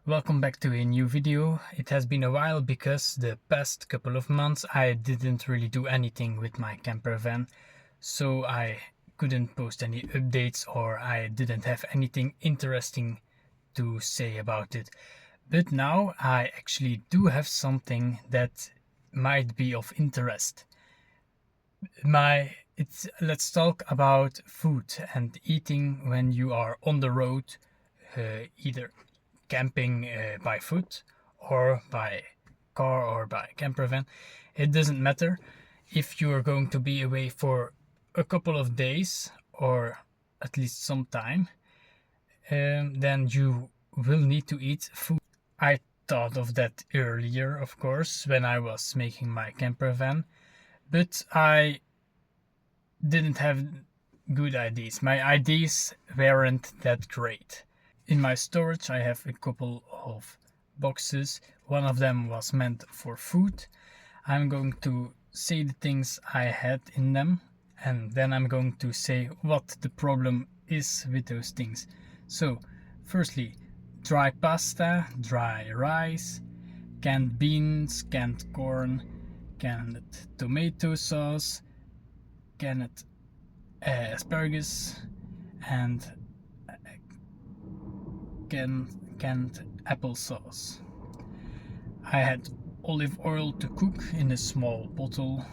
Welcome back to a new video. It has been a while because the past couple of months I didn't really do anything with my camper van, so I couldn't post any updates or I didn't have anything interesting to say about it. But now I actually do have something that might be of interest. Let's talk about food and eating when you are on the road, either camping by foot or by car or by camper van. It doesn't matter if you are going to be away for a couple of days or at least some time, then you will need to eat food. I thought of that earlier, of course, when I was making my camper van, but I didn't have good ideas. My ideas weren't that great. In my storage I have a couple of boxes. One of them was meant for food. I'm going to say the things I had in them, and then I'm going to say what the problem is with those things. So firstly, dry pasta, dry rice, canned beans, canned corn, canned tomato sauce, canned asparagus, and canned applesauce. I had olive oil to cook in a small bottle.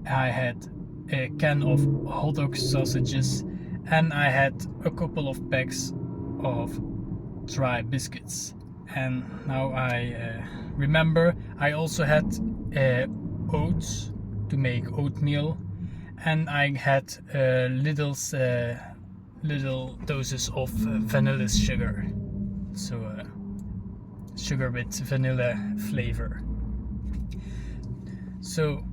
I had a can of hot dog sausages, and I had a couple of packs of dry biscuits. And now I remember I also had oats to make oatmeal, and I had little doses of vanilla sugar, so sugar with vanilla flavor. So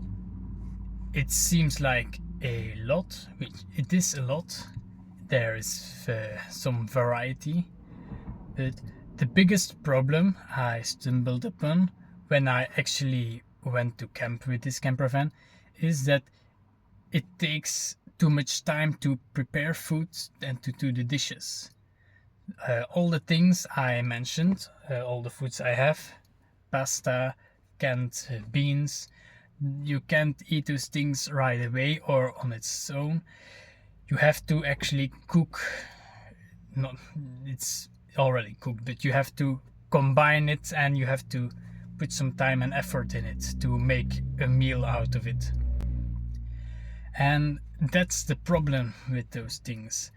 it seems like a lot, which it is a lot. There is some variety, but the biggest problem I stumbled upon when I actually went to camp with this camper van is that it takes too much time to prepare food and to do the dishes. All the things I mentioned, all the foods I have, pasta, canned beans, you can't eat those things right away or on its own. You have to actually cook. Not, it's already cooked, but you have to combine it and you have to put some time and effort in it to make a meal out of it. And that's the problem with those things.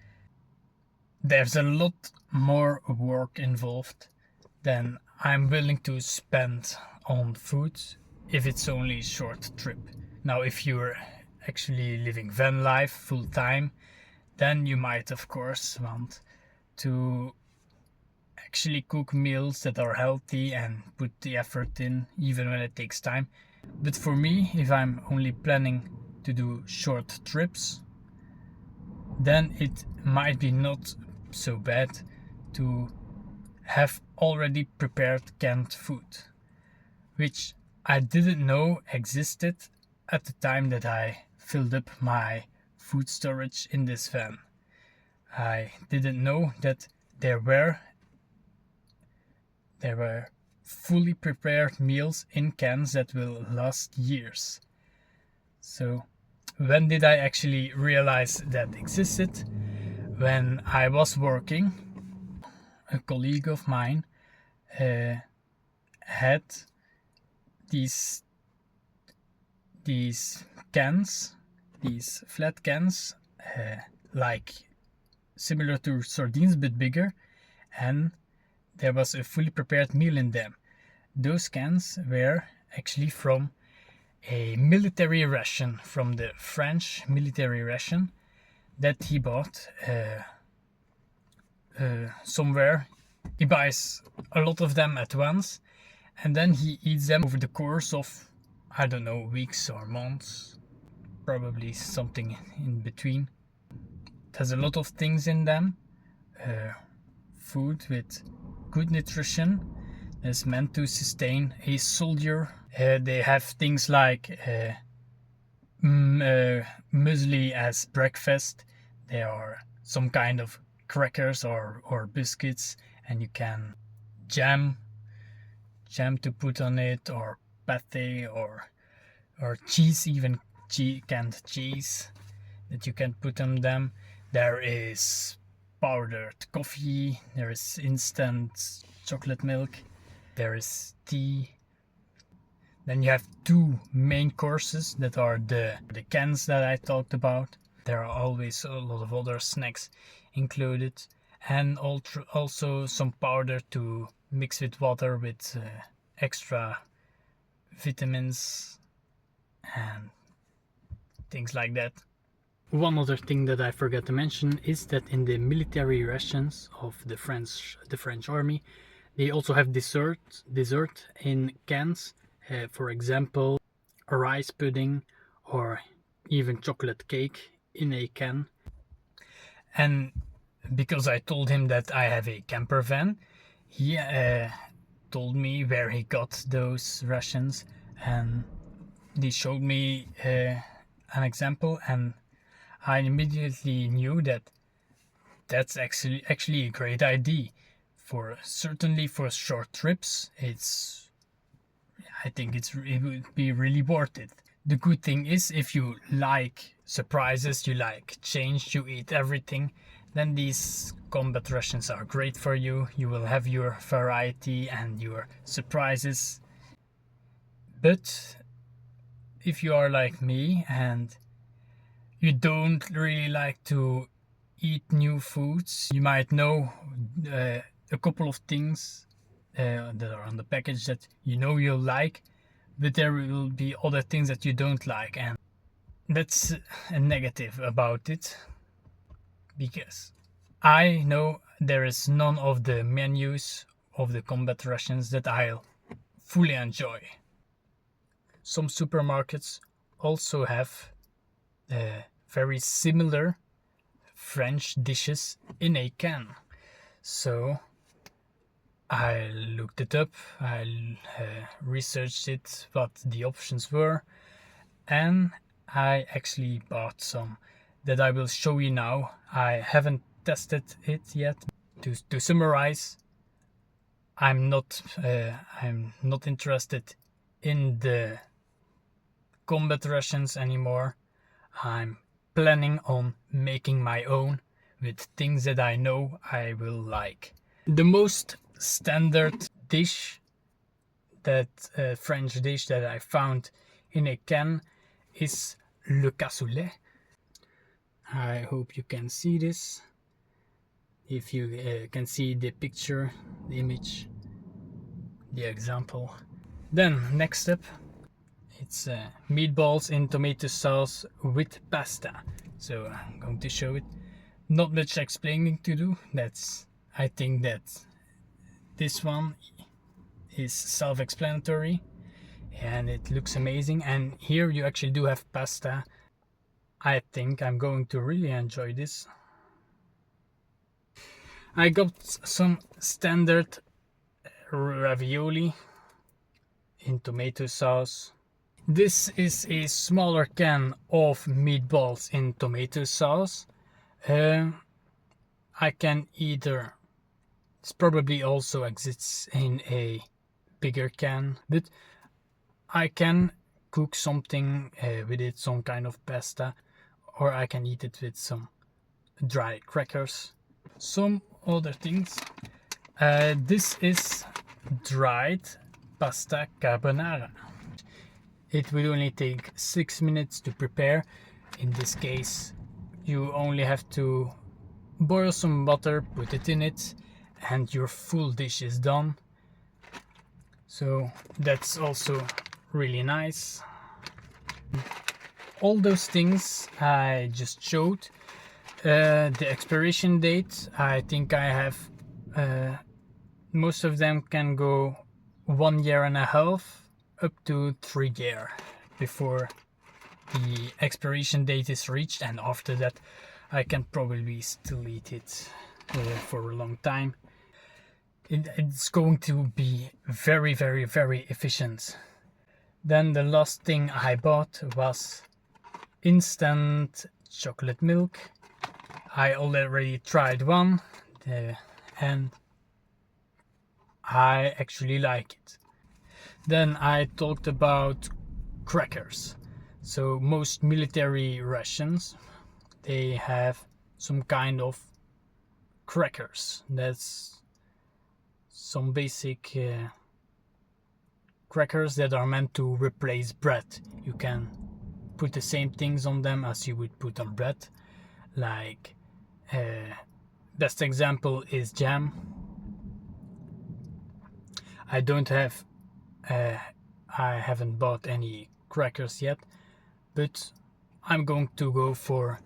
There's a lot more work involved than I'm willing to spend on food if it's only a short trip. Now, if you're actually living van life full time, then you might of course want to actually cook meals that are healthy and put the effort in even when it takes time. But for me, if I'm only planning to do short trips, then it might be not so bad to have already prepared canned food, which I didn't know existed at the time that I filled up my food storage in this van. I didn't know that there were fully prepared meals in cans that will last years. So when did I actually realize that existed? When I was working, a colleague of mine had these cans, these flat cans, like similar to sardines but bigger, and there was a fully prepared meal in them. Those cans were actually from a military ration, from the French military ration that he bought somewhere. He buys a lot of them at once, and then he eats them over the course of, I don't know, weeks or months, probably something in between. It has a lot of things in them, food with good nutrition is meant to sustain a soldier. They have things like muesli as breakfast. There are some kind of crackers or biscuits, and you can jam to put on it, or pate, or cheese, even canned cheese that you can put on them. There is powdered coffee, there is instant chocolate milk, there is tea. Then you have two main courses that are the cans that I talked about. There are always a lot of other snacks included, and also some powder to mix with water with extra vitamins and things like that. One other thing that I forgot to mention is that in the military rations of the French army, they also have dessert in cans. For example, a rice pudding or even chocolate cake in a can. And because I told him that I have a camper van, he told me where he got those rations, and he showed me an example, and I immediately knew that that's actually a great idea. Certainly for short trips, I think it would be really worth it. The good thing is, if you like surprises, you like change, you eat everything, then these combat rations are great for you. You will have your variety and your surprises. But if you are like me and you don't really like to eat new foods, you might know a couple of things that are on the package that you know you'll like, but there will be other things that you don't like, and that's a negative about it, because I know there is none of the menus of the combat rations that I'll fully enjoy. Some supermarkets also have very similar French dishes in a can. So I looked it up, I researched it, what the options were, and I actually bought some that I will show you now. I haven't tested it yet. To summarize, I'm not interested in the combat rations anymore. I'm planning on making my own with things that I know I will like. The most standard dish, that French dish that I found in a can, is le cassoulet. I hope you can see this. If you can see the picture, the image, the example. Then next step, it's meatballs in tomato sauce with pasta. So I'm going to show it. Not much explaining to do. I think that this one is self-explanatory and it looks amazing. And here you actually do have pasta. I think I'm going to really enjoy this. I got some standard ravioli in tomato sauce. This is a smaller can of meatballs in tomato sauce. I can either, it probably also exists in a bigger can, but I can cook something with it, some kind of pasta, or I can eat it with some dry crackers. Some other things. This is dried pasta carbonara. It will only take 6 minutes to prepare. In this case, you only have to boil some butter, put it in it, and your full dish is done. So that's also really nice. All those things I just showed. The expiration date, I think I have most of them can go 1.5 years up to 3 years before the expiration date is reached, and after that I can probably still eat it for a long time. It's going to be very, very, very efficient. Then the last thing I bought was instant chocolate milk. I already tried one and I actually like it. Then I talked about crackers. So most military rations, they have some kind of crackers. That's some basic crackers that are meant to replace bread. You can put the same things on them as you would put on bread, like best example is jam. I don't have I haven't bought any crackers yet, but I'm going to go for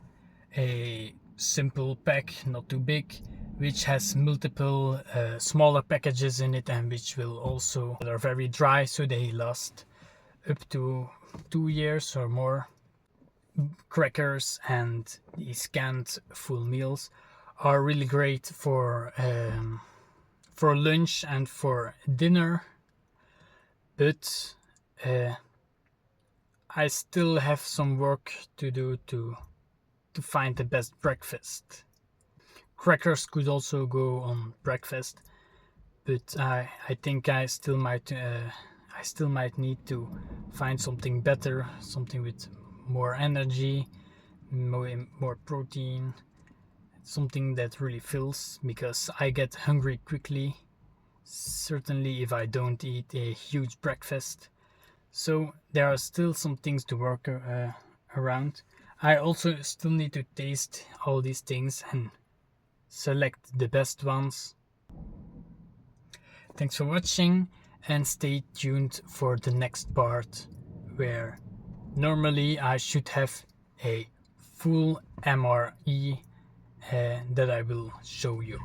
a simple pack, not too big, which has multiple smaller packages in it, and which will also are very dry, so they last up to 2 years or more. Crackers and these canned full meals are really great for lunch and for dinner, but I still have some work to do to find the best breakfast. Crackers could also go on breakfast, but I think I still might need to find something better, something with more energy, more protein, something that really fills, because I get hungry quickly, certainly if I don't eat a huge breakfast. So there are still some things to work around. I also still need to taste all these things and select the best ones. Thanks for watching, and stay tuned for the next part, where normally I should have a full MRE that I will show you.